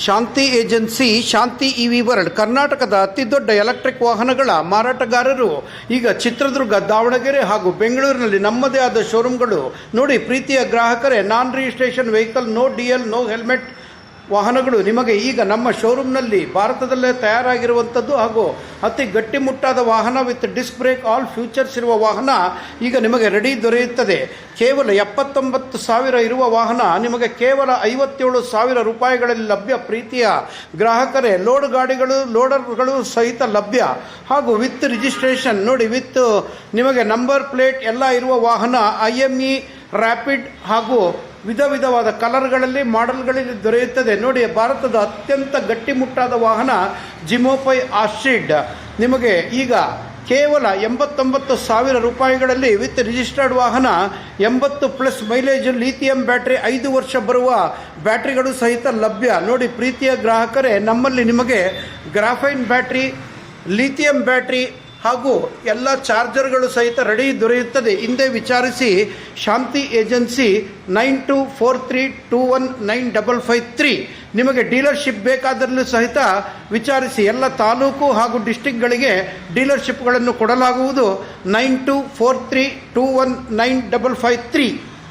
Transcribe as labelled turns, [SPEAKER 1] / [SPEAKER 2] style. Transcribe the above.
[SPEAKER 1] ಶಾಂತಿ agency, ಶಾಂತಿ EV world ಕರ್ನಾಟಕದ ಅತಿದೊಡ್ಡ electric ವಾಹನಗಳ ಮಾರಾಟಗಾರರು. ಈಗ ಚಿತ್ರದುರ್ಗ, ದಾವಣಗೆರೆ ಹಾಗೂ ಬೆಂಗಳೂರಿನಲ್ಲಿ ನಮ್ಮದೇ ಆದ ಶೋರೂಮ್ಗಳು. ನೋಡಿ ಪ್ರೀತಿಯ ಗ್ರಾಹಕರೇ, non registration vehicle, no DL, no helmet ವಾಹನಗಳು ನಿಮಗೆ ಈಗ ನಮ್ಮ ಶೋರೂಮ್ನಲ್ಲಿ ಭಾರತದಲ್ಲೇ ತಯಾರಾಗಿರುವಂಥದ್ದು ಹಾಗೂ ಅತಿ ಗಟ್ಟಿಮುಟ್ಟಾದ ವಾಹನ with disc brake, all features ಇರುವ ವಾಹನ ಈಗ ನಿಮಗೆ ರೆಡಿ ದೊರೆಯುತ್ತದೆ. ಕೇವಲ 79,000 ಇರುವ ವಾಹನ ನಿಮಗೆ ಕೇವಲ 57,000 ರೂಪಾಯಿಗಳಲ್ಲಿ ಲಭ್ಯ. ಪ್ರೀತಿಯ ಗ್ರಾಹಕರೇ, ಲೋಡ್ ಗಾಡಿಗಳು, ಲೋಡರ್ಗಳು ಸಹಿತ ಲಭ್ಯ ಹಾಗೂ ವಿತ್ ರಿಜಿಸ್ಟ್ರೇಷನ್. ನೋಡಿ, ವಿತ್ ನಿಮಗೆ ನಂಬರ್ ಪ್ಲೇಟ್ ಎಲ್ಲ ಇರುವ ವಾಹನ IME ರ್ಯಾಪಿಡ್ ಹಾಗೂ ವಿಧವಾದ ಕಲರ್ಗಳಲ್ಲಿ, ಮಾಡೆಲ್ಗಳಲ್ಲಿ ದೊರೆಯುತ್ತದೆ. ನೋಡಿ, ಭಾರತದ ಅತ್ಯಂತ ಗಟ್ಟಿಮುಟ್ಟಾದ ವಾಹನ ಜಿಮೋಪೈ ಆಸ್ಟ್ರಿಡ್ ನಿಮಗೆ ಈಗ ಕೇವಲ 89,000 ರೂಪಾಯಿಗಳಲ್ಲಿ ವಿತ್ ರಿಜಿಸ್ಟರ್ಡ್ ವಾಹನ, 80+ ಮೈಲೇಜ್, ಲಿಥಿಯಂ ಬ್ಯಾಟ್ರಿ, 5 ವರ್ಷ ಬರುವ ಬ್ಯಾಟ್ರಿಗಳು ಸಹಿತ ಲಭ್ಯ. ನೋಡಿ ಪ್ರೀತಿಯ ಗ್ರಾಹಕರೇ, ನಮ್ಮಲ್ಲಿ ನಿಮಗೆ ಗ್ರಾಫೈನ್ ಬ್ಯಾಟ್ರಿ, ಲಿಥಿಯಂ ಬ್ಯಾಟ್ರಿ ಹಾಗೂ ಎಲ್ಲ ಚಾರ್ಜರ್ಗಳು ಸಹಿತ ರೆಡಿ ದೊರೆಯುತ್ತದೆ. ಹಿಂದೆ ವಿಚಾರಿಸಿ. ಶಾಂತಿ ಏಜೆನ್ಸಿ 9243219553. ನಿಮಗೆ ಡೀಲರ್ಶಿಪ್ ಬೇಕಾದರಲ್ಲೂ ಸಹಿತ ವಿಚಾರಿಸಿ. ಎಲ್ಲ ತಾಲೂಕು ಹಾಗೂ ಡಿಸ್ಟಿಕ್ಗಳಿಗೆ ಡೀಲರ್ಶಿಪ್ಗಳನ್ನು ಕೊಡಲಾಗುವುದು. 9243219553.